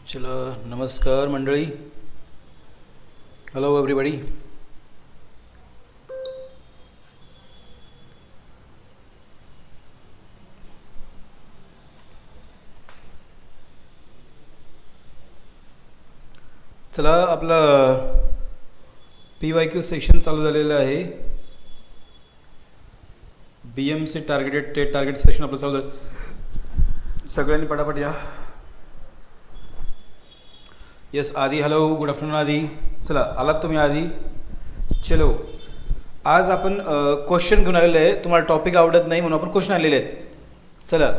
चला नमस्कार मंडळी. Hello everybody. चला आपलं PYQ सेशन चालू झालेलं आहे. BMC targeted TET target session आपलं चालू झालं. सगळ्यांनी पटापट या. येस आधी. हॅलो गुड आफ्टरनून आधी. चला आलात तुम्ही आधी. चलो आज आपण क्वेश्चन घेऊन आलेले आहे. तुम्हाला टॉपिक आवडत नाही म्हणून आपण क्वेश्चन आलेले आहेत. चला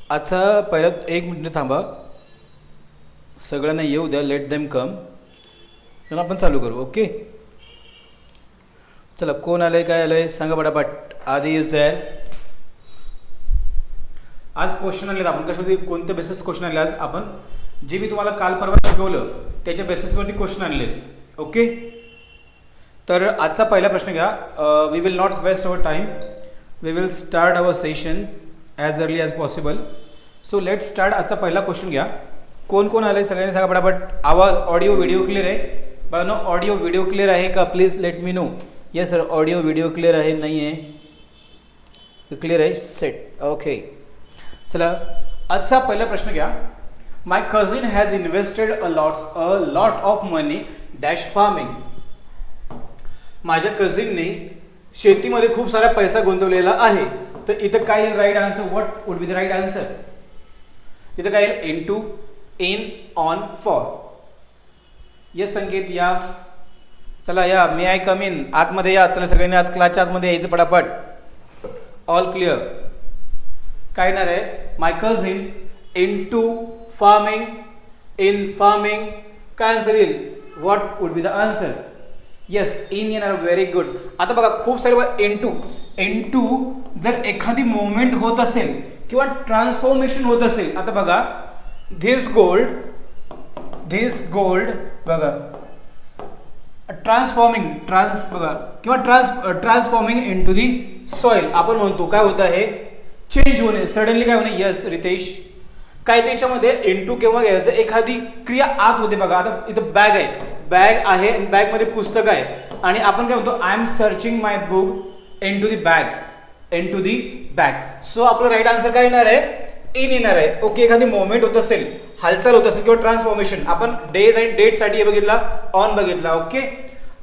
आजचा पहिला 1 मिनिट थांबा. सगळ्यांना येऊ द्या. Let them come. तर आपण चालू करू. ओके चला कोण आलंय काय आलंय सांगा पटापट. आधी इज देअर. आज क्वेश्चन आले आपण कशावरती कोणत्या बेसिस क्वेश्चन आले आज आपण जे मी तुम्हाला काल परवा शिकवलं त्याच्या बेसिसवरती क्वेश्चन आणले. ओके तर आजचा पहिला प्रश्न घ्या. We will not waste our time. We will start our session as early as possible. So let start. आजचा पहिला क्वेश्चन घ्या. कोण कोण आलं आहे सगळ्यांनी सांगा पटापट. आवाज ऑडिओ व्हिडिओ क्लिअर आहे बघा. ऑडिओ व्हिडिओ क्लिअर आहे का please let me know. Yes sir audio video clear आहे नाही आहे क्लिअर आहे. Set okay. चला आजचा पहिला प्रश्न घ्या. My cousin has invested a lot of money dash farming. माझ्या कझिनने शेतीमध्ये खूप सारा पैसा गुंतवलेला आहे. तर इथं काय right answer. What would be the right answer. इथं काय येईल into in on for. Yes Sanket या. चला या. May I come in. आतमध्ये या. चला सगळ्यांनी आत क्लासच्या आतमध्ये यायचं पटापट. All clear. काय येणार आहे my cousin into farming in farming. काय आन्सर येईल. What would be the answer. Yes in येणार. Very good. आता बघा खूप सारे इनटू जर एखादी मुवमेंट होत असेल किंवा ट्रान्सफॉर्मेशन होत असेल. आता बघा धिस गोल्ड बघा बघा किंवा ट्रान्सफॉर्मिंग इनटू दी सॉइल आपण म्हणतो. काय होतं हे चेंज होणे सडनली काय होणे. येस रितेश. काय त्याच्यामध्ये इनटू केव्हा घ्यायचं एखादी क्रिया आत होते बघा. आता इथं बॅग आहे आणि बॅग मध्ये पुस्तक आहे आणि आपण काय म्हणतो I am searching my book into the bag. So आपलं राईट आन्सर काय येणार आहे इन येणार आहे. ओके एखादी मुवमेंट होत असेल हालचाल होत असेल किंवा ट्रान्सफॉर्मेशन आपण डेज आणि डेट साठी बघितला ऑन बघितला. ओके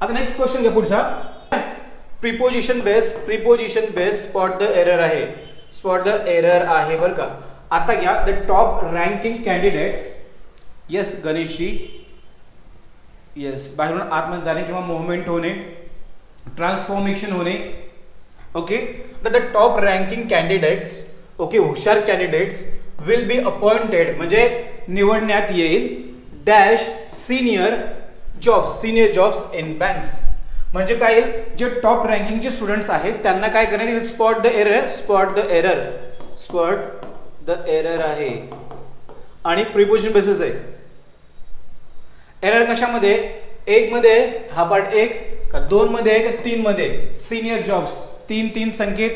आता नेक्स्ट क्वेश्चन घ्या पुढचा. Preposition base spot the error आहे बरं का. आता घ्या the top ranking candidates. Yes Ganeshji. Yes बाहेरून आतमध्ये जाणे किंवा मुवमेंट होणे ट्रान्सफॉर्मेशन होणे. Okay the top ranking candidates. Okay हुशार कॅन्डिडेट्स विल बी अपॉइंटेड म्हणजे निवडण्यात येईल dash senior jobs in banks. म्हणजे काय येईल जे टॉप रँकिंगचे स्टुडंट्स आहेत त्यांना काय करण्यात येईल स्पॉट द एरर आहे आणि प्रिपोजिशन बेसिस आहे. एरर कशामध्ये 1 मध्ये हा पार्ट 1 का 2 मध्ये का 3 मध्ये. सिनियर जॉब्स 3 संकेत.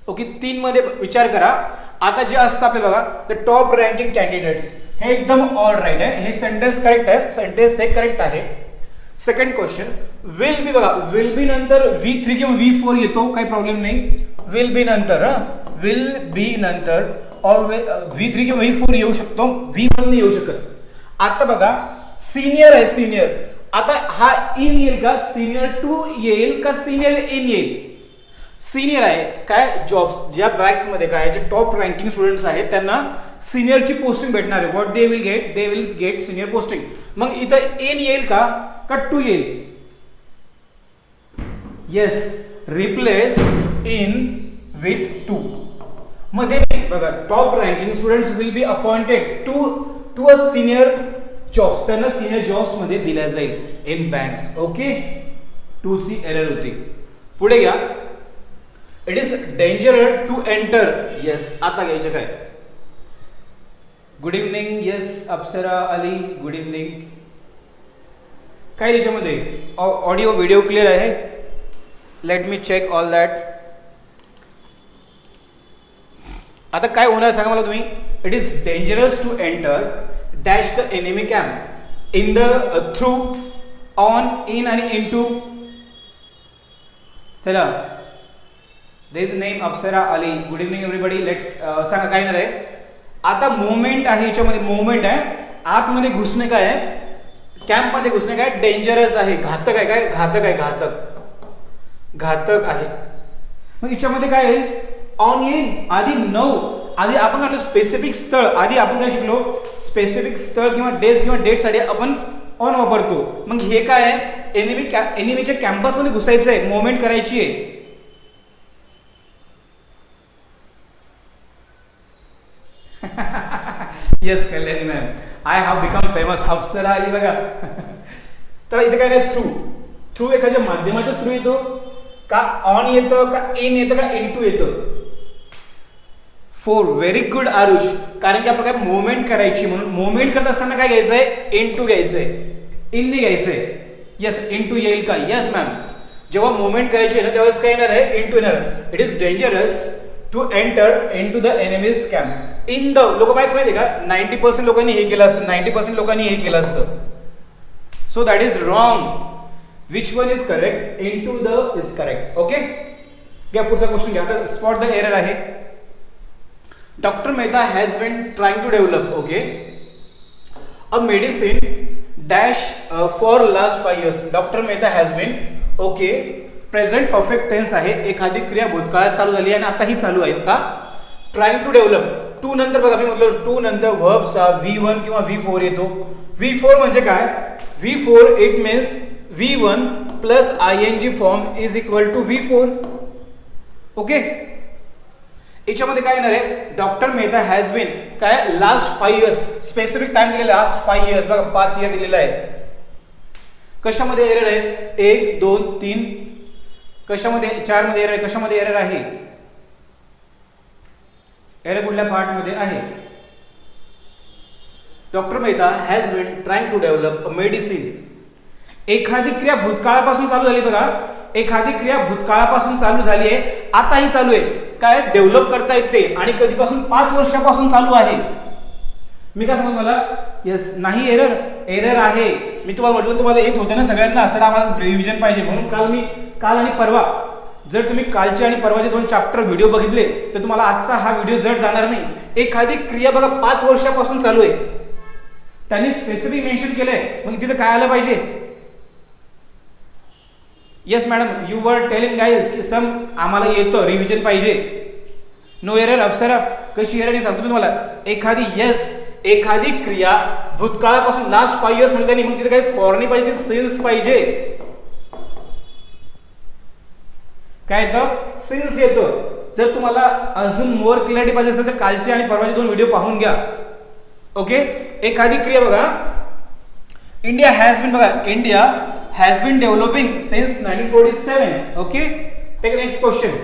ओके 3 मध्ये विचार करा. आता जे असतं आपल्याला बघा द टॉप रँकिंग कॅन्डिडेट्स हे एकदम ऑल राईट आहे. हे सेंटेन्स करेक्ट आहे. सेंटेन्स हे करेक्ट आहे. सेकंड क्वेश्चन विल बी बघा. विल बी नंतर V3 किंवा V4 येतो काही प्रॉब्लेम नाही. विल बी नंतर ऑलवेज V3 किंवा V4 येऊ शकतो. V1 नाही येऊ शकत. आता बघा सिनियर आहे सिनियर. आता हा इन येईल का सिनियर 2 येईल का सिनियर इन येईल. सिनियर आहे काय जॉब्स ज्या बॅग्स मध्ये काय जे टॉप रँकिंग स्टुडंट्स आहेत त्यांना सिनियरची पोस्टिंग भेटणार आहे. What they will get senior posting. मग इथं इन येईल का 2 येईल. येस रिप्लेस इन विथ 2 मध्ये बघा top ranking students will be appointed to a senior jobs. त्यांना सिनियर जॉब्स मध्ये दिल्या जाईल इन बँक्स. ओके 2 ची एरर होती. पुढे घ्या. It is danger to enter. Yes आता घ्यायचं काय. Good evening. Yes Apsara Ali good evening. काय त्याच्यामध्ये ऑडिओ व्हिडिओ क्लिअर आहे. Let me check all that. आता काय होणार सांगा मला तुम्ही. It is dangerous to enter dash the enemy camp in the through on in आणि इनटू. चला there is name Apsara Ali. Good evening everybody. Let's सांगा काय नाही आहे. आता मोमेंट आहे याच्यामध्ये, मोमेंट आहे आतमध्ये घुसणे काय आहे, कॅम्प मध्ये घुसणे काय डेंजरस आहे, घातक आहे. काय घातक आहे, घातक आहे. मग याच्यामध्ये काय आहे ऑन इन आधी आधी आपण काय स्पेसिफिक स्थळ, आधी आपण काय शिकलो स्पेसिफिक स्थळ किंवा डेज किंवा डेट साठी आपण ऑन वापरतो. मग हे काय आहे एनिमीच्या कॅम्पस मध्ये घुसायचं आहे, मोमेंट करायची आहे. Yes Kalyani ma'am, I have become famous. अप्सरा आली बघा. तर इथे काय नाही थ्रू एखाद्या माध्यमाच्या थ्रू येतो का, ऑन येतं का, इन येतं का, इनटू येतं. 4 व्हेरी गुड आरुष. कारण की आपण काय मुवमेंट करायची, म्हणून मुवमेंट करत असताना काय घ्यायचंय इनटू घ्यायचंय, इन नाही घ्यायचंय. येस इनटू येईल का, येस मॅम. जेव्हा मुवमेंट करायची आहे ना त्यावेळेस काय येणार आहे इनटू येणार. It is dangerous to enter into the enemy's camp. In the लोक माहिती का 90% लोकांनी हे केलं असतं, 90% लोकांनी हे केलं असतं. So that is wrong. Which one is correct, into the is correct. Okay घ्या पुढचा क्वेश्चन घ्या. आता स्पॉट द एरर आहे. Doctor Mehta has been trying to develop okay a medicine dash for last 5 years. Doctor Mehta has been okay present perfect tense आहे, एखादी क्रिया भूतकाळात चालू झाली आणि आता ही चालू आहे का. ट्राइंग टू डेव्हलप टू नंतर बघा मी म्हटलं टू नंतर व्हर्बचा V1 किंवा V4 येतो. V4 म्हणजे काय, V4 it means V1 plus ING form is equal to V4. Okay याच्यामध्ये काय येणार आहे डॉक्टर मेहता हॅज बीन काय लास्ट 5 years, स्पेसिफिक टाइम दिलेला लास्ट 5 years बघा 5 year दिलेला आहे. कशामध्ये एरर आहे 1 2 3, कशामध्ये 4 मध्ये एरर आहे, कशामध्ये एरर आहे, एरर कुठल्या पार्ट मध्ये आहे. Doctor Mehta has been trying to develop a medicine. एखादी क्रिया भूतकाळापासून चालू झाली बघा, एखादी क्रिया भूतकाळापासून चालू झाली आहे, आता ही चालू आहे. काय डेव्हलप करता येते आणि कधीपासून 5 वर्षापासून चालू आहे. मी काय सांगू मला येस नाही एरर आहे. मी तुम्हाला म्हटलं तुम्हाला येत होतं ना सगळ्यांना, सर आम्हाला रिव्हिजन पाहिजे म्हणून काल आणि परवा जर तुम्ही कालचे आणि परवाचे 2 चॅप्टर व्हिडिओ बघितले तर तुम्हाला आजचा हा व्हिडिओ जड जाणार नाही. एखादी क्रिया बघा 5 वर्षापासून चालू आहे, त्यांनी स्पेसिफिक मेन्शन केलंय, मग तिथे काय आलं पाहिजे. Yes madam you were telling guys some आम्हाला येतं रिव्हिजन पाहिजे. No error. अप्सरा कशी एरर सांगतो तुम्हाला. एखादी क्रिया भूतकाळापासून लास्ट 5 years म्हणजे मग तिथे काही फॉरनी पाहिजे, सिन्स पाहिजे. काय येतं सिन्स येतं. जर तुम्हाला अजून मोर क्लॅरिटी पाहिजे असेल तर कालचे आणि परवाचे 2 व्हिडिओ पाहून घ्या. ओके एखादी क्रिया बघा India has been developing since 1947. Okay, take the next question.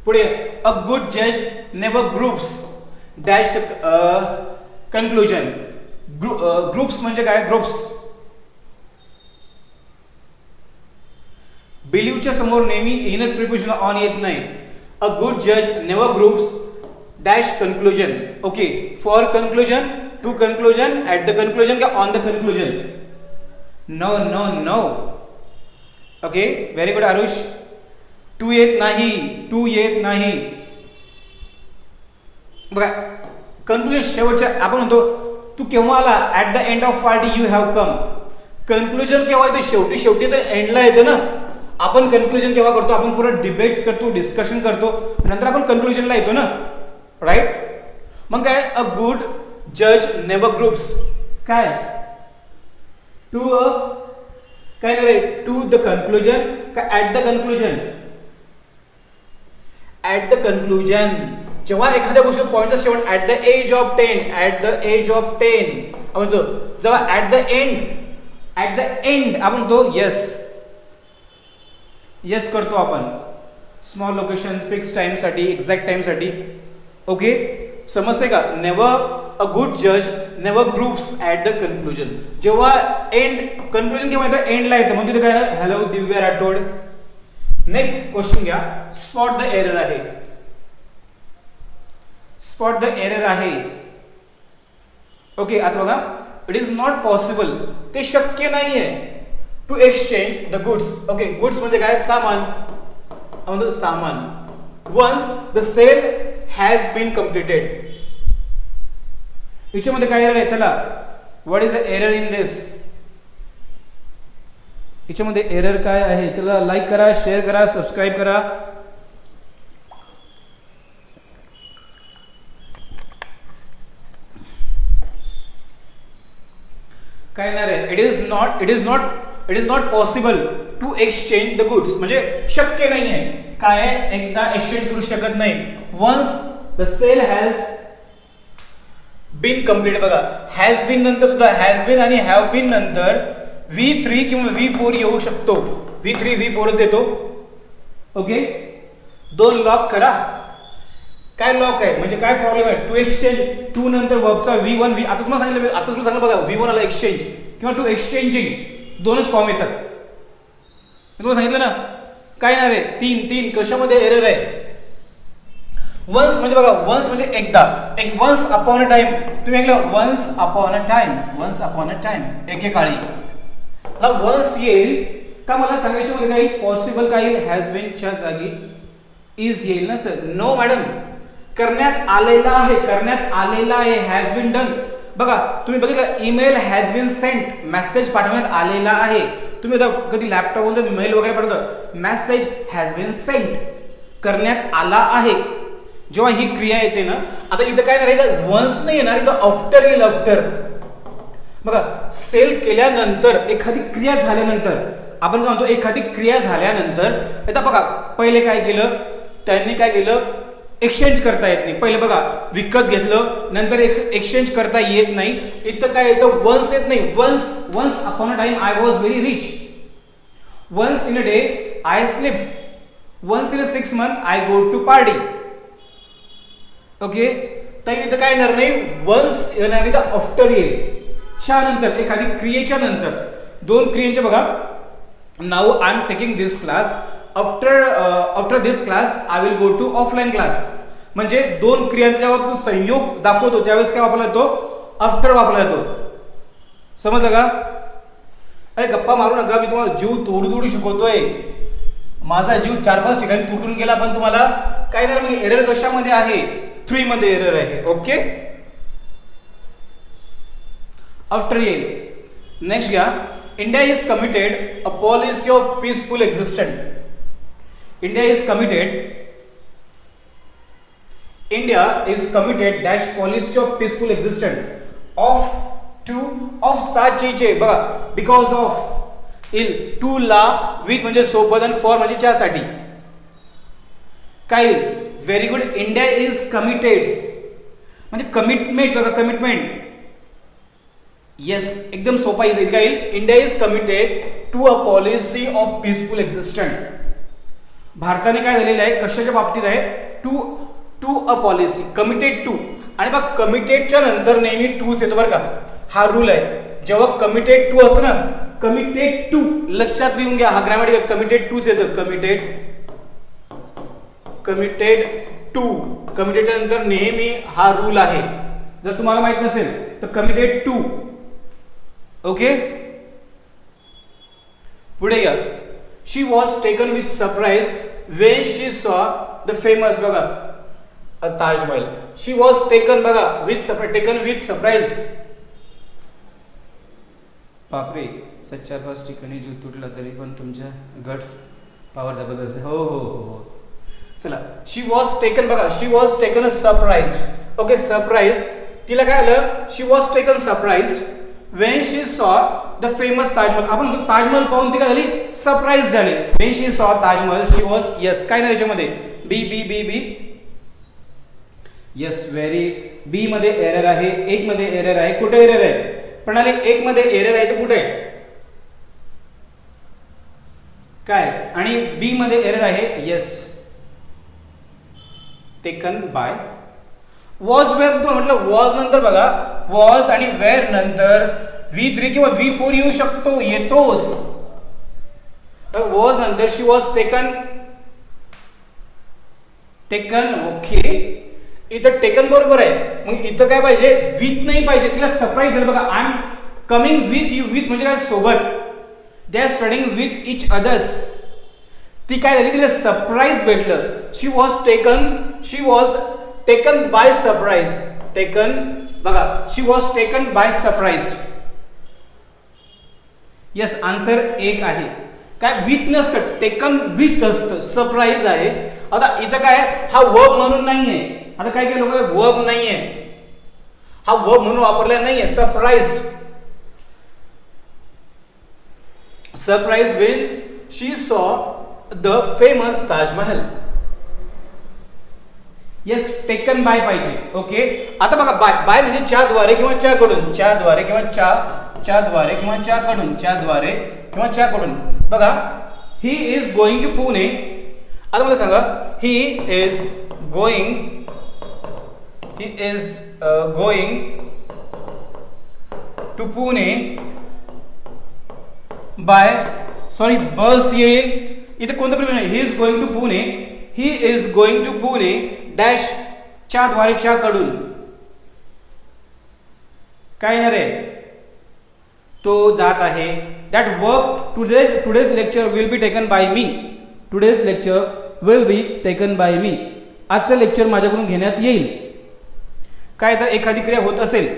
पुढे a good judge never groups dash the conclusion. Groups म्हणजे काय ग्रुप्स. believe च्या समोर नेहमी इनस प्रिपोजिशन ऑन येत नाही. a good judge never groups dash conclusion. Okay, for conclusion, to conclusion, at the conclusion का on the conclusion. No. Okay very good Aarush. To येत नाही बघा. कन्क्लुजन शेवटच्या आपण म्हणतो तू केव्हा आला, at the end of party you have come. Conclusion केव्हा येते शेवटी तर एंडला येते ना. आपण कन्क्लुजन केव्हा करतो, आपण पूर्ण डिबेट्स करतो, डिस्कशन करतो, नंतर आपण कन्क्लुजनला येतो ना, राईट. मग काय अ गुड जज नेव्हर ग्रुप्स काय टू काय नाही रे टू द कन्क्लुजन का at the conclusion. At the conclusion जेव्हा एखाद्या गोष्टी पॉइंटचा शेवट ऍट द एज ऑफ 10 आपण म्हणतो. जेव्हा ऍट द एंड आपण म्हणतो येस करतो आपण स्मॉल लोकेशन फिक्स टाइम साठी, एक्झॅक्ट टाइम साठी. ओके समजते का. नेव्हर अ गुड जज never groups at the conclusion. जेव्हा कन्क्लुजन केव्हा येतं एंडला येतं, म्हणून तिथे काय hello Divya Rathod. Next question घ्या. स्पॉट द एरर आहे. ओके आता बघा, इट इज नॉट पॉसिबल, ते शक्य नाहीये to exchange the goods. Okay, goods म्हणजे काय, सामान, म्हणतो सामान. Once the sale has been completed. याच्यामध्ये काय एरर आहे, चला, what is the error in this. याच्यामध्ये एरर काय आहे, चला लाईक करा, शेअर करा, सबस्क्राईब करा. काय येणार आहे, it is not possible to exchange the goods, म्हणजे शक्य नाही आहे, काय एकदा एक्सचेंज करू शकत नाही. Once the sale has been complete. बघा, हॅज बीन नंतर सुद्धा हॅज बीन आणि हॅव बीन नंतर V3 किंवा V4 येऊ शकतो. V3 V4च येतो. ओके, दोन लॉक करा. काय लॉक आहे म्हणजे काय प्रॉब्लेम आहे, टू एक्सचेंज, टू नंतर वर्बचा V1 आता तुम्हाला सांगितलं बघा, V1 आला एक्सचेंज किंवा टू एक्सचेंजिंग, दोनच फॉर्म येतात. तुम्हाला सांगितलं ना, काय येणार आहे, तीन कशामध्ये एरर आहे. वन्स म्हणजे बघा, वन्स म्हणजे एकदा, एक वन्स अपॉन अ टाइम. तुम्ही ऐकलं, वन्स अपॉन अ टाइम, एकेकाळी. वन्स येईल का, मला सांगायच्या मध्ये काही पॉसिबल काय येईल, हॅज बीन च्या जागी इज येईल ना सर. नो मॅडम, करण्यात आलेला आहे, हॅज बीन डन. बघा, तुम्ही बघितलं, email has been sent, message पाठवण्यात आलेला आहे. तुम्ही आता कधी लॅपटॉपवर जर मेल वगैरे पाठवता, मेसेज हॅज बीन सेंट, करण्यात आला आहे. जेव्हा ही क्रिया येते ना, आता इथं काय नाही, वन्स नाही येणार, इथं आफ्टर येईल. आफ्टर बघा, सेल केल्यानंतर, एखादी क्रिया झाल्यानंतर, आपण काय म्हणतो, एखादी क्रिया झाल्यानंतर. आता बघा, पहिले काय केलं त्यांनी, काय केलं, एक्सचेंज करता येत नाही. पहिले बघा, विकत घेतलं, नंतर एक्सचेंज करता येत नाही. इथं काय येतं, वन्स येत नाही. Once upon a time I was very rich. Once in a day I sleep. Once in a 6 months I go to party. Okay, तर इथं काय येणार नाही, वन्स येणार नाही, तर आफ्टर येईल. च्या नंतर, एखादी क्रियेच्या नंतर. दोन क्रियांचे बघा, now I am taking this class, after this class I will go to offline class. म्हणजे दोन क्रियांचा जेव्हा संयोग दाखवतो त्यावेळेस काय वापरला जातो, आफ्टर वापरला जातो. समजलं का. अरे गप्पा मारू नका, मी तुम्हाला जीव तोडू शिकवतोय. माझा जीव 4-5 ठिकाणी तुटून गेला, पण तुम्हाला काय झालं, म्हणजे एरर कशामध्ये आहे, 3 मध्ये एरर आहे. ओके, आफ्टर येईल. नेक्स्ट घ्या, India is committed a policy of peaceful existent. India is committed dash policy of peaceful existent of साचीचे. बघा, बिकॉज ऑफ इल, टू ला, विथ म्हणजे सोबत, आणि फॉर म्हणजे च्यासाठी. काय very good, India is committed म्हणजे कमिटमेंट. बघा, कमिटमेंट, येस, एकदम सोपा इज. काय येईल, India is committed to a policy of peaceful existent. भारताने काय झालेलं आहे, कशाच्या बाबतीत आहे, to a policy, committed to. आणि बघ, कमिटेडच्या नंतर नेहमी टूच येतो बरं का, हा रूल आहे. जेव्हा कमिटेड टू असतं ना, कमिटेड टू लक्षात लिहून घ्या, हा ग्रॅमॅटिकल कमिटेड टूच येतं. कमिटेड टू, कमिटेडच्या नंतर नेहमी हा रूल आहे. जर तुम्हाला माहित नसेल तर कमिटेड टू. ओके, पुढे या. She was taken with surprise when she saw the famous. बघा, ताजमहल. शी वॉज टेकन, बघा, विथ सरप्राईज. बापरे, 4-5 ठिकाणी जीव तुटला तरी पण तुमच्या गट्स पॉवर जबरदस्त आहे. हो. चला, शी वॉज टेकन. बघा, she was taken a surprise. Okay, surprise. तिला काय आलं, she was taken surprise when she saw the famous Taj Mahal. आपण ताजमहल पाहून ती काय झाली, सरप्राईज झाली. वेन शी सॉ ताजमहल, शी वॉज, येस, काय नाही याच्यामध्ये, बी. Yes, very. बी मध्ये एरर आहे, 1 मध्ये एरर आहे. कुठे एरर आहे प्रणाली, 1 मध्ये एरर आहे, तर कुठे काय, आणि बी मध्ये एरर आहे. Yes, taken by. Was were म्हटलं, वॉज नंतर बघा, वॉज आणि वेअर नंतर V3 किंवा V4 येऊ शकतो, येतोच. वॉज नंतर शी वॉज टेकन. ओके, इथं टेकन बरोबर आहे, मग इथं काय पाहिजे, विथ नाही पाहिजे. तिला सरप्राईज झालं बघा. I am coming with you. With म्हणजे काय, सोबत. They are studying with each others. ती काय झाली, तिला सरप्राईज भेटलं. She was taken by surprise. Taken बघा, she was taken by surprise. Yes, answer एक आहे. काय विथ नसतं, टेकन विथ असतं, सरप्राईज आहे. आता इथं काय, हा वर्ब म्हणून नाहीये. आता काय लोक वर्ब नाहीये, हा वर्ब म्हणून वापरला नाहीये. Surprise when she saw the famous Taj Mahal. Yes, taken by पाहिजे. ओके, आता बघा, बाय म्हणजे च्याद्वारे किंवा च्याकडून. च्याद्वारे किंवा च्याद्वारे किंवा च्याकडून. च्याद्वारे किंवा च्याकडून. बघा, he is going to Pune. आता मला सांगा, he is going to Pune by, sorry, bus येईल. इथे कोणतं प्रश्न आहे, he is going to Pune. He is going to Pune dash च्याद्वारे, च्याकडून. काय येणार आहे, तो जात आहे. That work today's lecture will be taken by me. Today's lecture will be taken by me. आजचं लेक्चर माझ्याकडून घेण्यात येईल. काय तर एखादी क्रिया होत असेल,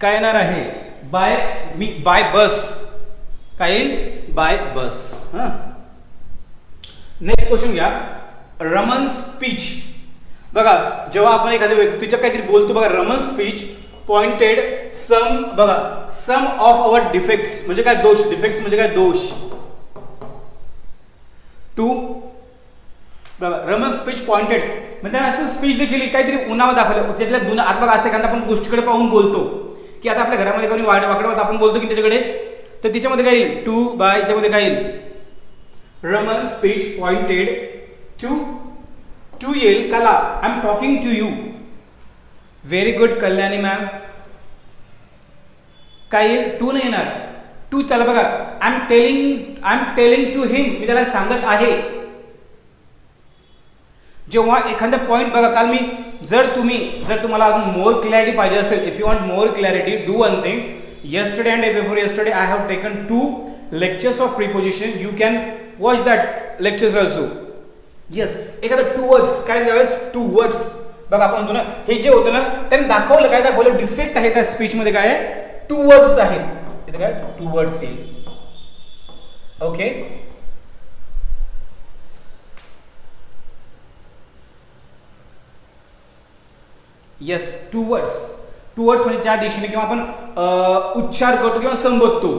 काय येणार आहे, बाय मी, बाय बस. काय येईल, बाय बस. हा, नेक्स्ट क्वेश्चन घ्या. रमन स्पीच. बघा, जेव्हा आपण एखाद्या व्यक्तीच्या काहीतरी बोलतो बघा, रमन स्पीच पॉइंटेड सम, बघा, सम ऑफ अवर डिफेक्ट्स म्हणजे काय, दोष. डिफेक्ट्स म्हणजे काय, दोष. टू, बघा, रमन स्पीच पॉइंटेड म्हणजे असं स्पीच देखील काहीतरी उन्हावा दाखवलं त्यातल्या दोन. आता बघा, असं एखादा आपण गोष्टीकडे पाहून बोलतो की आता आपल्या घरामध्ये कोणी वाकडं आपण बोलतो की त्याच्याकडे, तर तिच्यामध्ये काय येईल, टू बाय. याच्यामध्ये काय येईल, रमन स्पीच पॉइंटेड टू येईल. Kala, I am talking to you. Very good Kalyani ma'am. काय येईल, टू नाही येणार. टू त्याला बघा, I am telling to him. मी त्याला सांगत आहे. जेव्हा एखादा पॉइंट बघा, काल मी जर तुम्हाला अजून मोर क्लॅरिटी पाहिजे असेल, if you want more clarity, do one thing. yesterday and day before yesterday I have taken 2 lectures of preposition. You can watch that lectures also. Yes, एखादा 2 words काय द्यावेस, 2 words. बघा, आपण म्हणतो ना, हे जे होतं ना, त्याने दाखवलं, काय दाखवलं, डिफेक्ट आहे त्या स्पीच मध्ये. काय आहे, 2 words आहेत. इथे काय 2 words येईल. Okay, yes, 2 words. 2 words म्हणजे ज्या दिशेने किंवा आपण उच्चार करतो किंवा संबोधतो.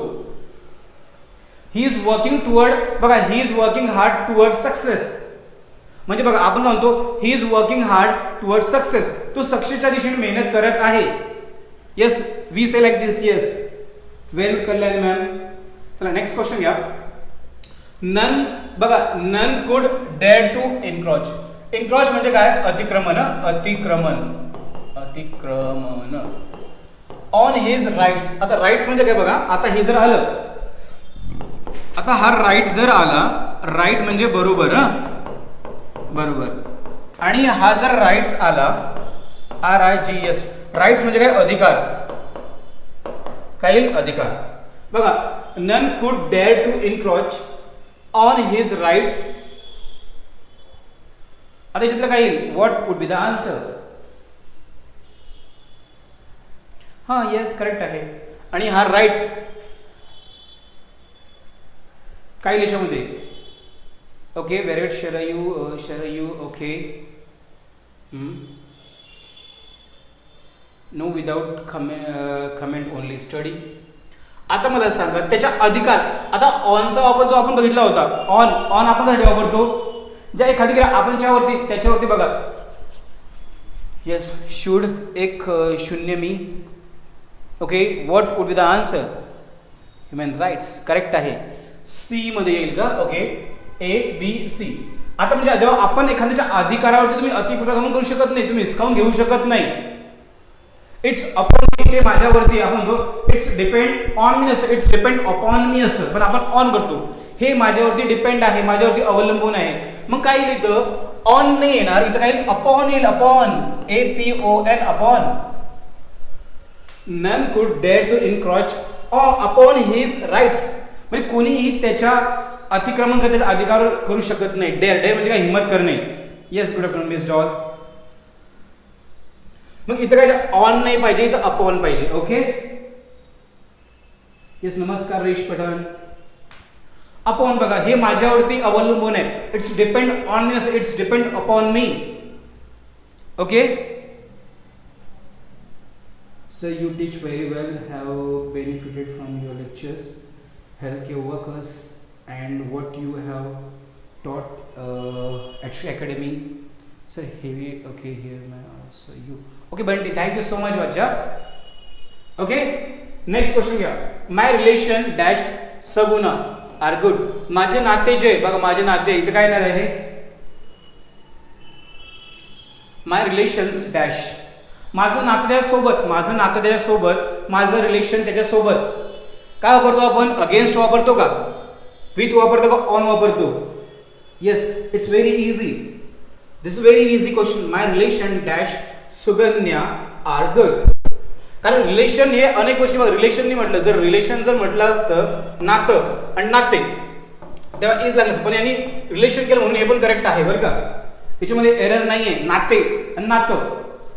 ही इज वर्किंग टुवर्ड, बघा, he is working hard toward success. म्हणजे बघा, आपण म्हणतो he is working hard toward success. तो सक्सेसच्या दिशेने मेहनत करत आहे. Yes, we say like this. Yes, very good Kalyani ma'am. चला, नेक्स्ट क्वेश्चन घ्या. नन, बघा, none could dare to encroach. Encroach म्हणजे काय, अतिक्रमण. On his rights. आता राईट्स म्हणजे काय बघा, आता हे जर आलं, आता हा राईट जर आला, राईट म्हणजे बरोबर. बरोबर. आणि हा जर राईट्स आला, RIGS, राईट्स म्हणजे काय, अधिकार. काय, अधिकार. बघा, none could dare to encroach on his rights. आता याच्यातलं काय येईल, what would be the answer. हा, येस, करेक्ट आहे. आणि हा राईट काय याच्यामध्ये, okay, very good. Sharayu. Okay, no without comment only study. आता मला सांगा त्याच्या अधिकार. आता ऑनचा वापर जो आपण बघितला होता, ऑन आपण कधी वापरतो, ज्या एखादी क्रिया आपण त्याच्यावरती बघा. येस, शुड, एक शून्य मी. Okay, what would be the answer, human rights. Correct आहे. सी मध्ये येईल का. Okay, ABC. आता म्हणजे जेव्हा आपण एखाद्याच्या अधिकारावरती तुम्ही अतिक्रमण करू शकत नाही, तुम्ही हिसकावून घेऊ शकत नाही. इट्स अपॉन मी, ते माझ्यावरती. आपण म्हणतो इट्स डिपेंड ऑन मी नसतं, इट्स डिपेंड अपॉन मी असतं, पण आपण ऑन करतो. हे माझ्यावरती डिपेंड आहे, माझ्यावरती अवलंबून आहे. मग काय येईल इथं? ऑन नाही येणार, इथं काय येईल? अपॉन येईल. Upon, APON, upon. None could dare to encroach upon his rights. म्हणजे कोणीही त्याच्या अतिक्रमण करण्याचा अधिकार करू शकत नाही. डेअर, डेअर म्हणजे काय? हिम्मत करणे. Yes, good afternoon miss doll. मग इथं काय? ऑन नाही पाहिजे, इथं अपॉन पाहिजे. ओके, येस, नमस्कार रेश पठाण. अपॉन बघा, हे माझ्यावरती अवलंबून आहे. It's depend on me, it's depend upon me. Okay, sir you teach very well, have benefited from your lectures, help your workers and what you have taught at Shri Academy. Sir, heavy. Okay, here my so you. Okay, Bunty, thank you so much, Bachcha. Okay, next question घ्या. My relation dash Saguna are good. माझे नाते जे बघा, माझे नाते इथं काय नाही आहे? My relations dash. माझं नातं त्याच्यासोबत, माझं नातं त्याच्यासोबत, माझं रिलेशन त्याच्यासोबत. काय वापरतो आपण? अगेन्स्ट वापरतो का? विथ वापरतो का? ऑन वापरतो? Yes, it's very easy. This is very easy question. My relation dash Suganya are good. कारण रिलेशन हे अनेक गोष्टी बघा, रिलेशन नाही म्हटलं, जर रिलेशन जर म्हटलं असतं नातं आणि नाते तेव्हा इज लागलं, पण यांनी रिलेशन केलं म्हणून हे पण करेक्ट आहे बरं का, याच्यामध्ये एरर नाहीये. नाते आणि नातं,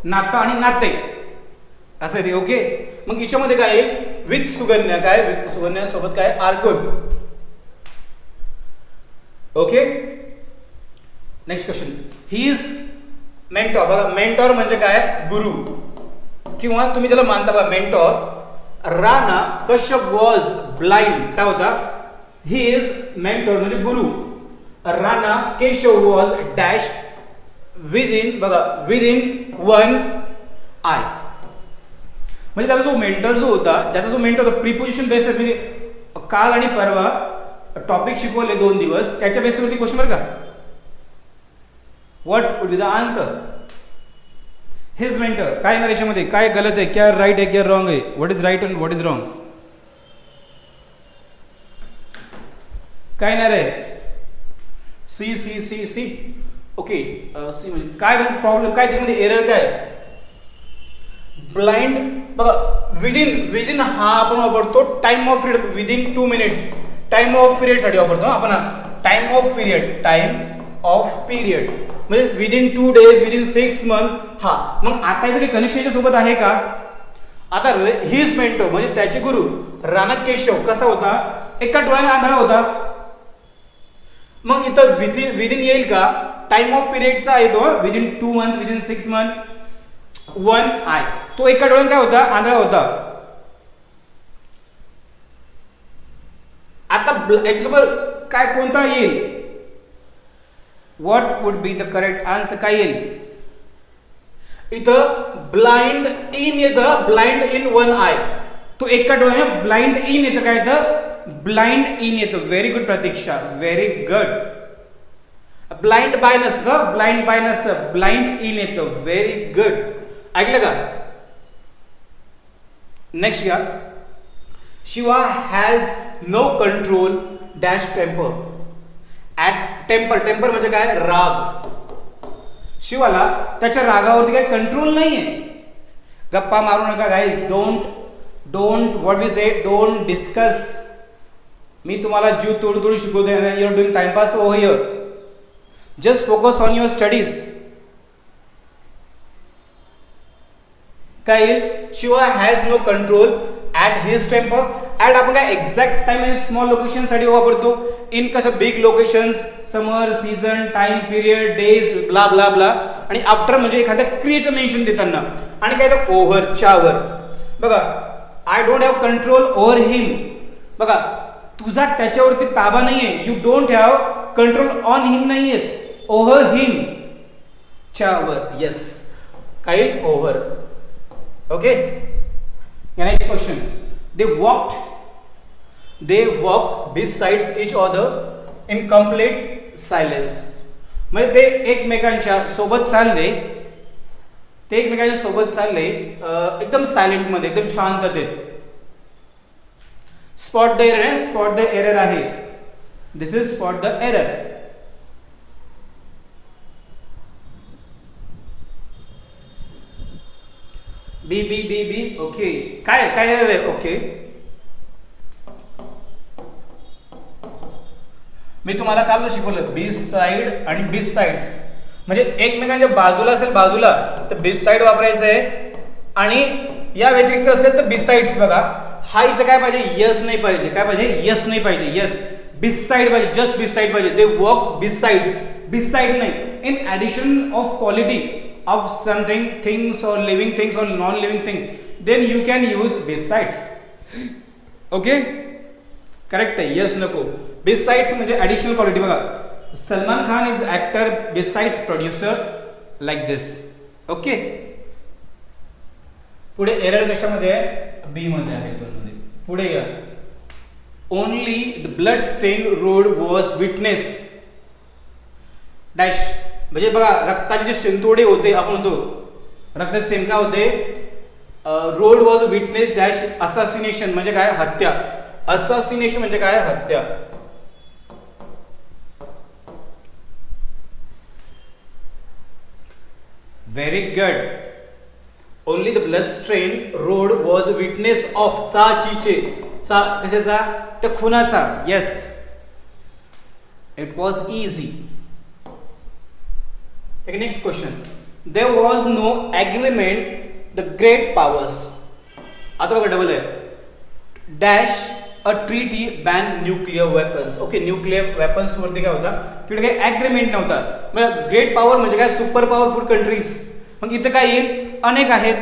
नातं आणि नाते असं ते. ओके, मग याच्यामध्ये काय येईल? विथ सुगन्या. काय? सुगन्या सोबत काय? Are good. Okay, next question. He is mentor. बघा, मेंटॉर म्हणजे काय? गुरु, किंवा तुम्ही ज्याला मानता बघा mentor. Rana Kashyap was blind. काय होता? ही इज मेंटॉर म्हणजे गुरु. Rana Keshav was dash within, बघा, विदिन 1 आय. म्हणजे त्याचा जो मेंटर जो होता, ज्याचा जो मेंटर होता, प्रिपोजिशन बेस म्हणजे काल आणि परवा टॉपिक शिकवले 2 दिवस, त्याच्या बेसवरती क्वेश्चन बरं का. What would be the answer? His mentor. काय येणार याच्यामध्ये? काय गलत आहे, क्या राईट आहे, क्या रॉंग आहे? What is right and what is wrong? काय येणार आहे? C C C C. Okay, C म्हणजे काय प्रॉब्लेम? काय त्याच्यामध्ये एरर काय? ब्लाइंड. बघा, विदिन, विदिन हा आपण वापरतो time off period, within 2 minutes. Time off period साठी वापरतो आपण. Time off period, time off period म्हणजे विदिन 2 days, विदिन 6 months. हा, मग आता याचं काही कनेक्शन सोबत आहे का? आता हिज मेंटर म्हणजे त्याचे गुरु राणा केशव कसा होता? एका डोळ्याने आंधळा होता. मग इथं विदिन येईल का? टाइम ऑफ पिरियडचा आहे तो, within 2 months, within 6 months, 1 eye. तो एका डोळ्याने काय होता? आंधळा होता. आता याच्यासोबत काय कोणता येईल? What would be the correct answer? काय येईल इथं? ब्लाइंड इन येतं, ब्लाइंड इन 1 आय. तो एका डोळ्याने ब्लाइंड इन येतं. काय येतं? ब्लाइंड इन येतं. Very good Pratiksha, very good. Blind by नसतं, ब्लाइंड बाय नसतं, ब्लाइंड इन येतं. Very good. ऐकलं का? नेक्स्ट घ्या. Shiva has no control dash temper. At temper, temper म्हणजे काय? राग. शिवाला त्याच्या रागावरती काय कंट्रोल नाहीये. गप्पा मारू नका guys. Don't what we say, don't discuss. मी तुम्हाला जीव तोडून शिकवतोय. You are doing timepass over here. Just focus on your studies. काय येईल? Shiva has no control at his temper. At आपण काय एक्झॅक्ट टाइम आणि स्मॉल लोकेशन साठी वापरतो. इन कसं big locations, summer, season, time period, days, blah blah blah. आणि after म्हणजे एखाद्या क्रियेचं मेन्शन देताना. आणि काय तर ओव्हर, च्यावर. बघा, I don't have control over him. बघा, तुझा त्याच्यावरती ताबा नाहीये. You don't have control on him नाहीये, ओव्हर हिम, च्यावर. येस, काय? Over. Okay, next question. They walked besides each other in complete silence. म्हणजे ते एकमेकांच्या सोबत चालले, एकदम सायलेंट मध्ये, एकदम शांततेत. स्पॉट द एरर आहे, स्पॉट द एरर आहे. This is spot the error. B B B B. Okay, काय काय एरर आहे? ओके, मी तुम्हाला काल शिकवलं बीस साइड आणि बीस साइड्स, म्हणजे एकमेकांच्या बाजूला असेल बाजूला तर बीस साइड वापरायचं आहे, आणि या व्यतिरिक्त असेल तर बीस साइड्स. बघा हा इथं काय पाहिजे? यस नाही पाहिजे. काय पाहिजे? यस नाही पाहिजे. यस बीस साइड पाहिजे, जस्ट बीस साइड पाहिजे. They work besides, besides नाही. In addition of quality of something, things or living things or non living things, then you can use besides. Okay, correct आहे. Yes नको. Besides म्हणजे additional quality. बघा Salman Khan is actor besides producer, like this. Okay, पुढे error कशामध्ये आहे? B मध्ये आहे, दोन मध्ये. पुढे या. Only the blood stain road was witness dash, म्हणजे बघा रक्ताचे जे शिंतोडे होते, आपण म्हणतो रक्ताचे थेंब काय होते? Road was witness dash assassination, म्हणजे काय? हत्या. असासिनेशन म्हणजे काय? हत्या. Very good. Only the blood strain road was witness of चा चीचे, चा कशाचा? त्या खुनाचा. Yes, it was easy. Next question. There was no agreement the great powers. आता बघा डबल आहे. Dash a treaty ban nuclear weapons. Okay, nuclear weapons वरती काय होता? तिकडे काही ऍग्रीमेंट नव्हता. म्हणजे ग्रेट पॉवर म्हणजे काय? Super powerful countries. मग इथं काय येईल? अनेक आहेत.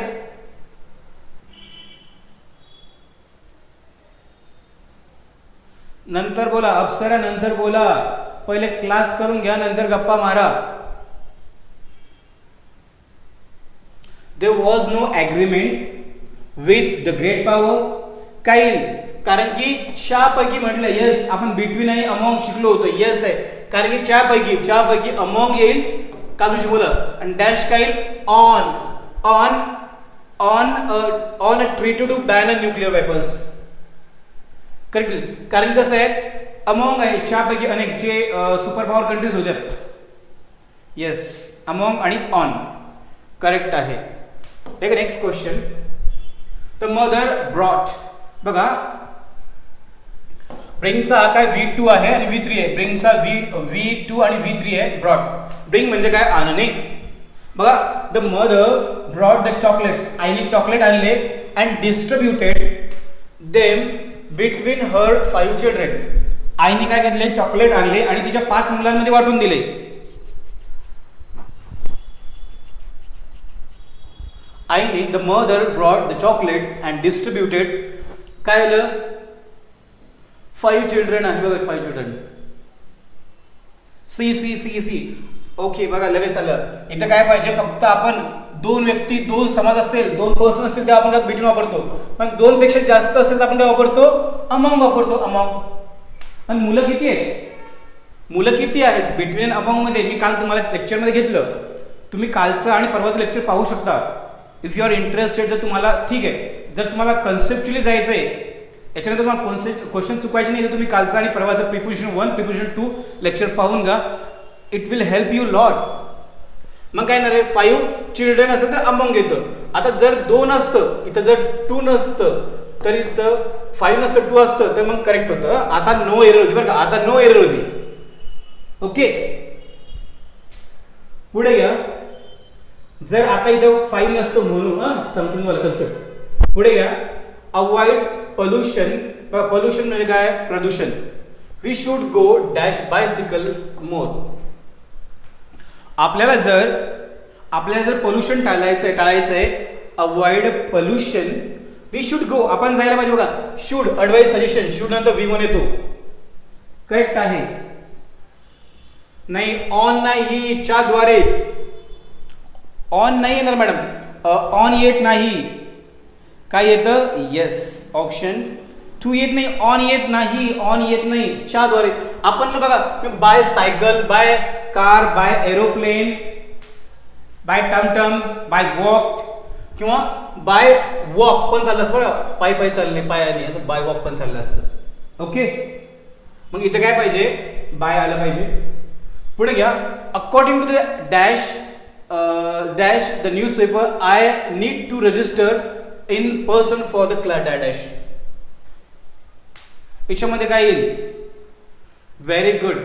नंतर बोला अप्सरा, नंतर बोला. पहिले क्लास करून घ्या, नंतर गप्पा मारा. There was no agreement with the great power. काय येईल? कारण की च्यापैकी म्हटलं. येस, आपण बिटवीन आणि अमॉंग शिकलो होतो. येस आहे, कारण की च्यापैकी अमॉंग येईल. का तुम्ही बोला. आणि डॅश काय येईल? On on a treaty to ban a nuclear weapons. Correct, कारण कसं आहे? अमॉंग आहे, च्यापैकी अनेक जे सुपर पॉवर कंट्रीज होत्या. येस, अमॉंग आणि ऑन करेक्ट आहे. Next question. The mother brought. बघा ब्रिंगचा काय? V2 आहे आणि V3 आहे. ब्रिंगचा V2 आणि V3 आहे. ब्रॉट, ब्रिंग म्हणजे काय? आणणे. बघा the mother brought the chocolates. आईने चॉकलेट आणले and distributed them between her 5 children. आईने काय घेतले? चॉकलेट आणले आणि तिच्या 5 मुलांमध्ये वाटून दिले. आईने the mother brought the chocolates and distributed. काय आलं? 5 चिल्ड्रन आहे. बघा 5 children. C C C C. Okay, बघा लगेच आलं. इथं काय पाहिजे? फक्त आपण दोन व्यक्ती, दोन समाज असेल, दोन पर्सन असतील तेव्हा आपण बिटवीन वापरतो. पण दोन पेक्षा जास्त असेल तर आपण काय वापरतो? अमॉंग वापरतो. अमॉंग. आणि मुलं किती आहेत? मुलं किती आहेत बिटवीन अमॉंग मध्ये? मी काल तुम्हाला लेक्चर मध्ये घेतलं. तुम्ही कालचं आणि परवाचं लेक्चर पाहू शकता इफ यू आर इंटरेस्टेड. जर तुम्हाला ठीक आहे, जर तुम्हाला कन्सेप्च्युअली जायचंय, याच्यानंतर तुम्हाला क्वेश्चन चुकायचे नाही, तर तुम्ही कालचं आणि परवाचं प्रिपोजिशन 1 प्रिपोजिशन 2 लेक्चर पाहून घ्या. It will help you lot. मग काय ना रे, 5 चिल्ड्रन असेल तर अमॉंग येतं. आता जर 2 असतं, इथं जर 2 नसतं, तर इथं 5 नसतं 2 असतं, तर मग करेक्ट होतं. आता नो एरर होती बरं का, आता नो एरर होती. ओके, पुढे घ्या. जर आता इथं 5 नसतं म्हणून समथिंग मला कन्सेप्ट. पुढे घ्या. Avoid pollution. पोल्युशन म्हणजे काय? प्रदूषण. We should go dash bicycle more. आपल्याला जर पोल्युशन टाळायचंय, avoid pollution, we should go, आपण जायला पाहिजे. बघा शुड, ॲडवाइस, सजेशन, शुड नंतर वी वन येतो. करेक्ट आहे. नाही, ऑन नाही, च्या द्वारे. ऑन नाही येणार मॅडम, ऑन येत नाही. काय येतं? येस, ऑप्शन 2 येत नाही. ऑन येत नाही, ऑन येत नाही, च्या द्वारे. आपण बघा by cycle, by car, by aeroplane, by टमटम, बाय वॉक किंवा बाय वॉक पण चाललं असतं बघा. पायी चालणे, पायाने, असं बाय वॉक पण चाललं असतं. ओके, मग इथं काय पाहिजे, बाय आलं पाहिजे. पुढे घ्या, according to the dash dash the newspaper I need to register in person for the class dash. याच्यामध्ये काय येईल, very good.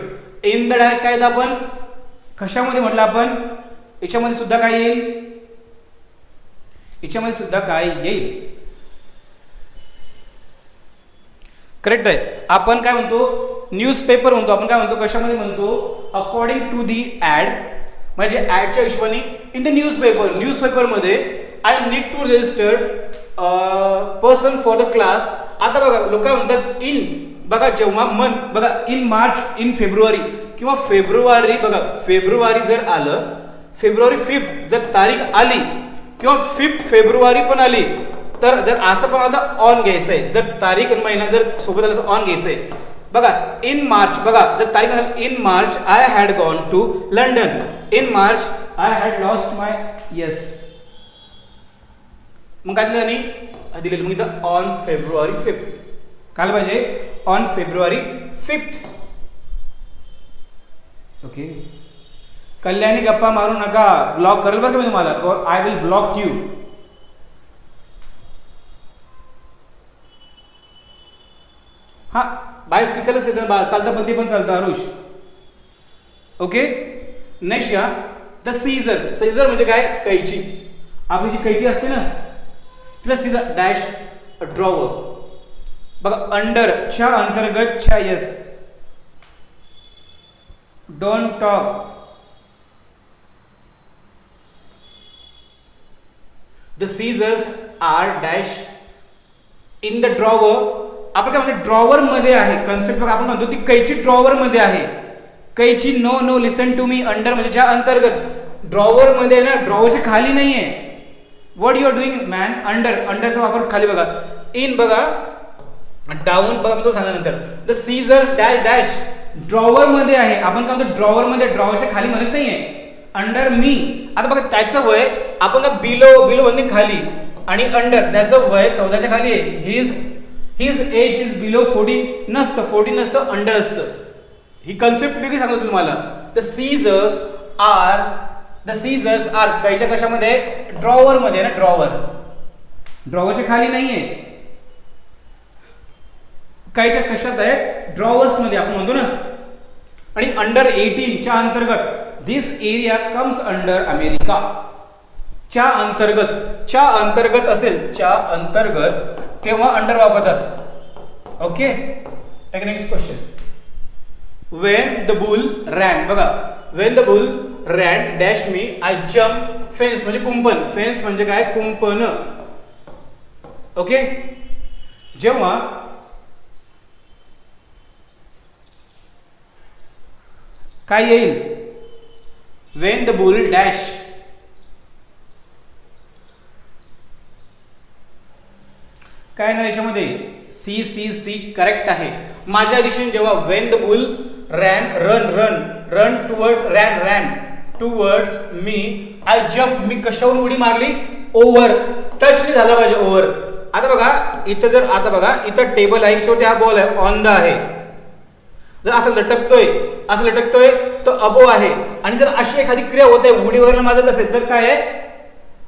In the direct काय येतं आपण, कशामध्ये म्हटलं आपण, याच्यामध्ये सुद्धा काय येईल, याच्यामध्ये सुद्धा काय येईल. करेक्ट आहे. आपण काय म्हणतो, न्यूजपेपर म्हणतो, आपण काय म्हणतो, कशामध्ये म्हणतो, अकॉर्डिंग टू दी ऍड, म्हणजे ऍडच्या हिशोबाने इन द न्यूजपेपर, न्यूजपेपरमध्ये I need to register person for the class. आता बघा लोक काय म्हणतात, इन बघा जेव्हा मंथ बघा, इन मार्च, इन फेब्रुवारी किंवा फेब्रुवारी, बघा फेब्रुवारी जर आलं, फेब्रुवारी 5 जर तारीख आली किंवा 5 फेब्रुवारी पण आली, तर जर असं पण आलं ऑन घ्यायचंय, जर तारीख महिना जर सोबत आलं ऑन घ्यायचंय. बघा इन मार्च, बघा जर तारीख असेल in March I had gone to London, in March I had lost my yes. मग काय दिलं दिलेलं, मग इथं ऑन फेब्रुवारी 5th काय पाहिजे, on February 5th. Okay. Kalyani गप्पा मारू नका, ब्लॉक करेल बरं का मी तुम्हाला, आय विल ब्लॉक यू. हा बायसिकलच येतं बा, चालतं पण ते पण चालतं आरुष. ओके. नेक्स्ट या, द सीझर. सीझर म्हणजे काय, कैची. आपली जी कैची असते ना तिला सीझर डॅश ड्रॉवर. बघा अंडर च्या अंतर्गत च्या yes, don't talk. The scissors are dash in the drawer. आपण काय म्हणतो, ड्रॉवर मध्ये आहे कन्सेप्ट. बघा आपण म्हणतो ती कैची ड्रॉवर मध्ये आहे. कैची no no listen to me, under म्हणजे ज्या अंतर्गत, ड्रॉवर मध्ये आहे ना, ड्रॉवरच्या खाली नाहीये. What you are doing man, under, अंडरचा वापर खाली बघा. इन बघा, डाऊन बघा, तो सांगा नंतर. The scissor dash dash drawer मध्ये आहे. आपण काय म्हणतो, ड्रॉवर मध्ये, ड्रॉवरच्या खाली म्हणत नाहीये. अंडर मी. आता बघा त्याचं वय, आपण का बिलो, बिलो म्हणजे खाली, आणि अंडर त्याचं वय 14च्या खाली आहे. हिज एज इज बिलो 40 नसतं, 40 नसतं, अंडर असतं. ही कन्सेप्ट वेगळी सांगतो तुम्हाला. द सीझर्स आर कायच्या कशामध्ये, ड्रॉवर मध्ये ना, ड्रॉवर, ड्रॉवरच्या खाली नाहीये. कायच्या कशात आहे, ड्रॉवर्स मध्ये आपण म्हणतो ना. आणि अंडर 18 च्या अंतर्गत, दिस एरिया कम्स अंडर अमेरिका. च्या अंतर्गत, च्या अंतर्गत असेल, च्या अंतर्गत तेव्हा अंडर वापरतात. Okay. Next question. When the bull ran. बघा when the bull ran dash me I jump fence म्हणजे कुंपण. फेन्स म्हणजे काय, कुंपण. ओके. जेव्हा काय येईल, वेन द बुल डॅश, काय ना याच्यामध्ये सी सी सी करेक्ट आहे. माझ्या दिशेने जेव्हा when the bull ran, run run run towards, ran ran towards me I jump, मी कशावरून उडी मारली, ओव्हर, टच नाही झाला पाहिजे, ओव्हर. आता बघा इथं जर, आता बघा इथं टेबल आहे, याच्यावरती हा बॉल आहे, ऑन द आहे. जर असं लटकतोय तर अबो आहे. आणि जर अशी एखादी क्रिया होते, उडी वगैरे माझत असेल तर काय आहे,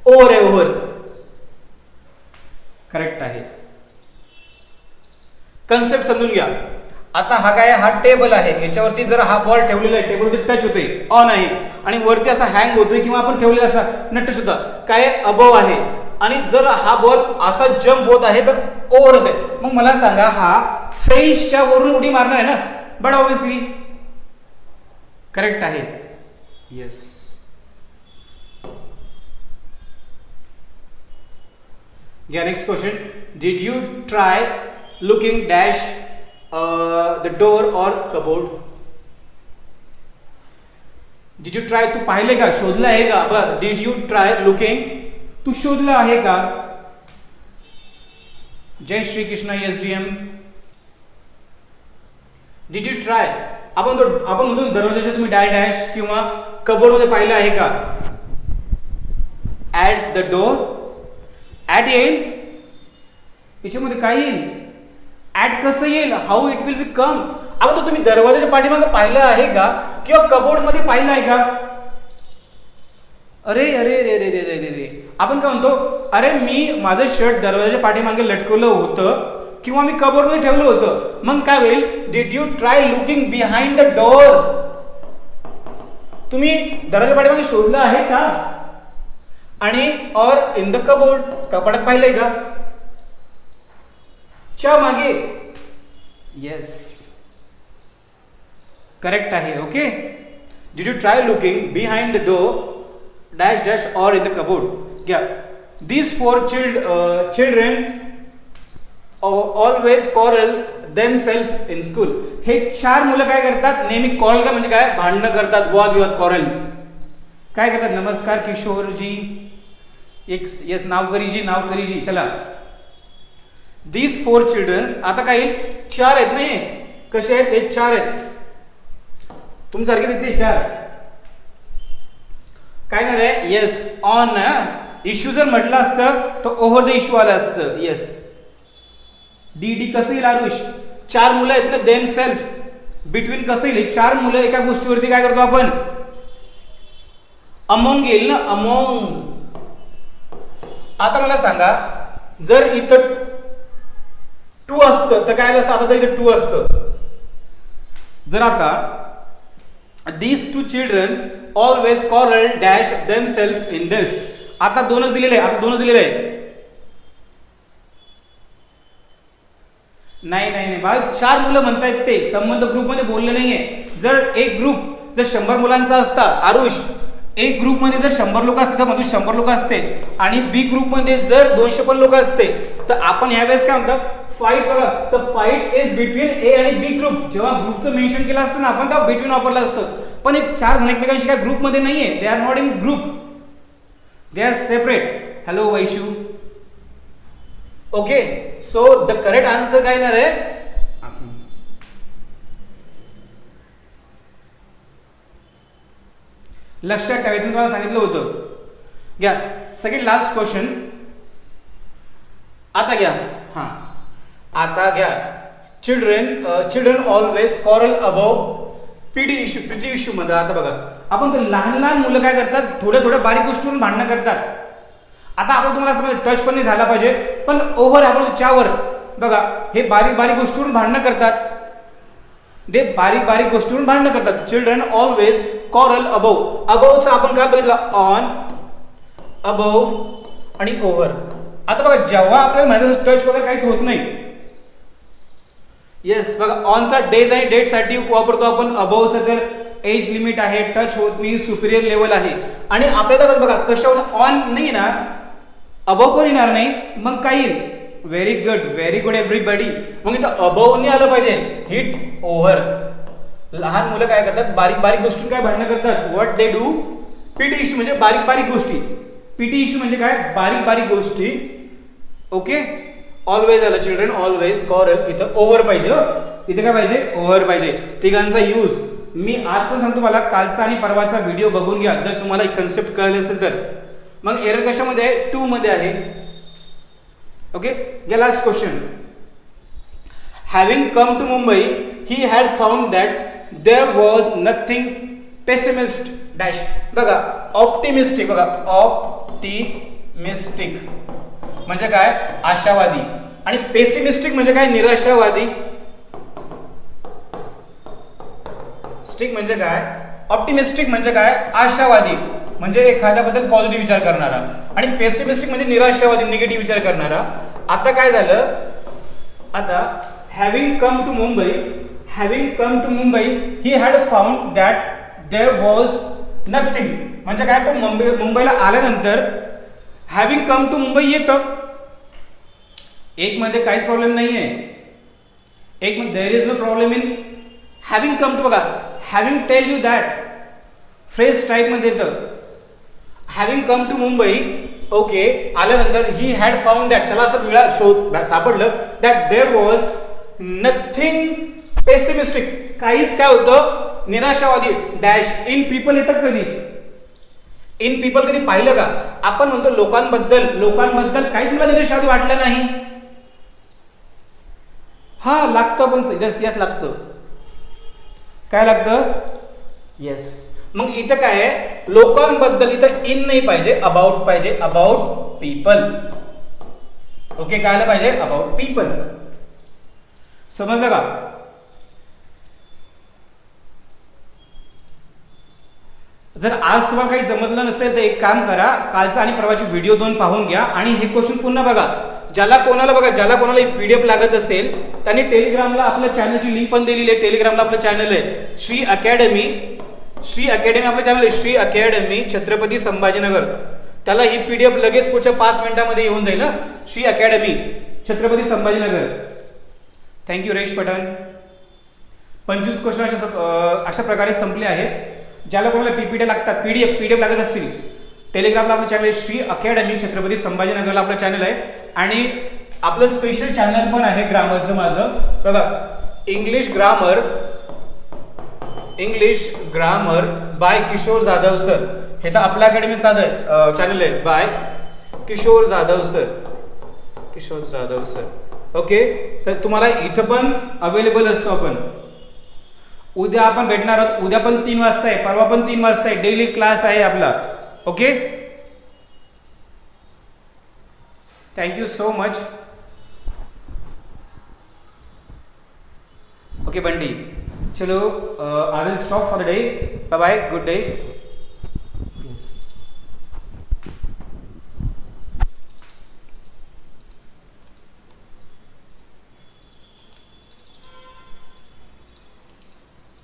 ओव्हर आहे, ओव्हर. करेक्ट आहे. कन्सेप्ट समजून घ्या. आता हा काय, हा टेबल आहे, याच्यावरती जर हा बॉल ठेवलेला आहे, टेबलवरती टच होते, ऑन आहे, आणि वरती असा हँग होतोय किंवा आपण ठेवलेला असा नट सुद्धा काय, अबव आहे. आणि जर हा बॉल असा जम्प होत आहे तर ओव्हर होत आहे. मग मला सांगा, हा फेसच्या वरून उडी मारणार आहे ना, बट ऑब्विसली करेक्ट आहे. येस. घ्या next question. Did you try looking dash the door or cupboard. Did you try, तू पाहिले का, शोधलं आहे का. डिड यू ट्राय लुकिंग, तू शोधलं आहे का. Jai Shri Krishna SDM. Did you try, आपण म्हणतो दरवाजाच्या तुम्ही डॅश किंवा कबोर्ड मध्ये पाहिलं आहे का. ऍट द डोर, ऍट येईल, याच्यामध्ये काय येईल, ऍट कसं येईल, हाऊ इट विल बी कम. आता तो तुम्ही दरवाजाच्या पाठीमागे पाहिलं आहे का किंवा कबोर्ड मध्ये पाहिलं आहे का? अरे अरे रे रे रे रे रे रे, आपण काय म्हणतो, अरे मी माझं शर्ट दरवाजाच्या पाठीमागे लटकवलं होतं किंवा मी कबोर्ड मध्ये ठेवलं होतं. मग काय होईल, did you try looking behind the door. तुम्ही दरवाजाच्या पाठीमागे शोधलं आहे का? आणि और इन द कबोर्ड, कपाटात पाहिलंय का? च्या मागे. येस, करेक्ट आहे. Okay, did you try looking behind the door dash dash और इन द कबोर्ड. घ्या, these four children always quarrel themselves in school. हे 4 मुलं काय करतात, नेहमी कॉल का म्हणजे काय, भांडणं करतात, वादविवाद, कॉरल काय करतात. नमस्कार किशोरजी, एक यस नावकरीजी. चला, these four children, आता काही 4 आहेत नाही, कसे आहेत हे 4 आहेत तुमच्यासारखे ते 4 काय ना रे. येस, ऑन इश्यू जर म्हटलं असतं तर ओव्हर द इश्यू आलं असतं. येस, डी कसं येईल आरुष, 4 मुलं आहेत ना, देम सेल्फ, बिटवीन कसं येईल, 4 मुलं एका गोष्टीवरती काय करतो आपण, अमोंग येईल ना, अमोंग. आता मला सांगा, जर इथं 2 असतं तर काय आलं असतं, आता तर इथं 2 असतं. जर आता these two children always quarrel dash themselves in this, आता 2च दिलेले आहे, आता 2च दिलेले आहे. नाही बाळ, 4 मुलं म्हणतायत ते, संबंध ग्रुप मध्ये बोलले नाहीये. जर एक ग्रुप जर 100 मुलांचा असता आरुष, एक ग्रुप मध्ये जर 100 लोक असते तर 100 लोक असते, आणि बी ग्रुप मध्ये जर 200 पण लोक असते, तर आपण यावेळेस काय म्हणतात, फाईट. बघा, तर फाईट इज बिटवीन ए आणि बी ग्रुप. जेव्हा ग्रुपचं मेन्शन केलं असतं ना आपण, तेव्हा बिटवीन वापरलं असतं. पण हे 4 जण एकमेकांशी काय ग्रुप मध्ये नाहीये, they are not in group, they are separate. Hello Vaishu. Okay, so the correct answer काय येणार आहे, लक्षात ठेवायचं तुम्हाला सांगितलं होतं. घ्या, सेकंड लास्ट क्वेश्चन. आता घ्या, हा आता घ्या, children always quarrel about PT issue मध्ये. आता बघा, आपण लहान मुलं काय करतात, थोड्या बारीक गोष्टीवरून भांडणं करतात. आता आपण तुम्हाला असं टच पण नाही झाला पाहिजे, पण ओव्हर आपण च्यावर बघा, हे बारीक गोष्टीवरून भांडणं करतात, ते बारीक गोष्टीवरून भांडणं करतात. Children always quarrel above. अबोवचा आपण काय बघितलं, ऑन, अबोव आणि ओव्हर. आता बघा, जेव्हा आपल्याला म्हणायचं टच वगैरे काहीच होत नाही. येस, बघा, ऑनचा डेज आणि डेट साठी वापरतो आपण, अबोवचा तर एज लिमिट आहे, टच होत नाही, सुपिरियर लेवल आहे. आणि आपल्याला बघा कशावर ऑन नाही ना, अबोव पण येणार नाही, मग काय येईल, व्हेरी गुड एव्हरीबडी. मग इथं अबोव नाही आलं पाहिजे, हिट ओव्हर. लहान मुलं काय करतात, बारीक गोष्टी काय भांडणं करतात, what they do, PT issue म्हणजे बारीक गोष्टी. पीटी इश्यू म्हणजे काय, बारीक गोष्टी. ओके, ऑलवेज आलं, चिल्ड्रन ऑलवेज कॉरल, इथं ओव्हर पाहिजे. इथे काय पाहिजे, ओव्हर पाहिजे. तिघांचा यूज मी आज पण सांगतो, मला कालचा आणि परवाचा व्हिडिओ बघून घ्या जर तुम्हाला कन्सेप्ट कळले असेल तर. मग एरर कशामध्ये आहे, 2 मध्ये आहे. ओके, गे last question. Having come to Mumbai he had found that there was nothing pessimist dash. बघा, ऑप्टिमिस्टिक, बघा ऑप्टिमिस्टिक म्हणजे काय, आशावादी, आणि पेसिमिस्टिक म्हणजे काय, निराशावादी. स्टिक म्हणजे काय, ऑप्टिमिस्टिक म्हणजे काय, आशावादी, म्हणजे एखाद्याबद्दल पॉझिटिव्ह विचार करणारा, आणि पेसिमिस्टिक म्हणजे निराशावादी, निगेटिव्ह विचार करणारा. आता काय झालं, आता having come to Mumbai he had found that there was nothing म्हणजे काय, तो मुंबईला आल्यानंतर हॅव्हिंग कम टू मुंबई येतं. एक मध्ये काहीच प्रॉब्लेम नाहीये, एक मध्ये there is no problem in having come to. बघा, having tell you that phrase type मध्ये येतं. Having come to Mumbai, okay, आल्यानंतर ही हॅड फाउंड दॅट, त्याला असं सापडलं that there was nothing pessimistic, काहीच काय होतं, निराशावादी डॅश. इन पीपल येतं कधी, इन पीपल कधी पाहिलं का, आपण म्हणतो लोकांबद्दल काहीच मला निराशावादी वाटलं नाही. हा लागतं पण यस यस लागतं. काय लागतं? येस. मग इथं काय आहे, लोकांबद्दल इथं इन नाही पाहिजे, अबाउट पाहिजे, अबाउट पीपल. ओके, काय आलं पाहिजे? About people. समजलं का? जर आज तुम्हाला काही जमलं नसेल तर एक काम करा, कालचा आणि परवाची व्हिडिओ 2 पाहून घ्या आणि हे क्वेश्चन पुन्हा बघा. ज्याला कोणाला पीडीएफ लागत असेल त्यांनी टेलिग्रामला आपल्या चॅनलची लिंक पण दिलेली आहे. टेलिग्रामला आपलं चॅनल आहे श्री अकॅडमी आपलं चॅनल आहे श्री अकॅडमी छत्रपती संभाजीनगर. त्याला ही पीडीएफ लगेच पुढच्या 5 मिनिटांमध्ये येऊन जाईल ना. श्री अकॅडमी छत्रपती संभाजीनगर. थँक्यू रेश पठाण. 25 क्वेश्चन अशा प्रकारे संपले आहेत. ज्याला कोणाला पीपीटी लागतात, पीडीएफ लागत असतील, टेलिग्रामला आपलं चॅनल आहे श्री अकॅडमी छत्रपती संभाजीनगरला आपलं चॅनल आहे. आणि आपलं स्पेशल चॅनल पण आहे ग्रामरचं माझं. बघा, English grammar by Kishor Jadhav sir. हे तर आपल्या अकॅडमीचं चॅनल आहे by Kishor Jadhav sir. Okay, तर तुम्हाला इथं पण अवेलेबल असतो. आपण उद्या आपण भेटणार आहोत. उद्या पण 3 वाजता आहे, परवा पण 3 वाजता आहे. डेली क्लास आहे आपला. Okay, thank you so much. Okay Bunty, चलो I will stop for the day. Bye bye, good day.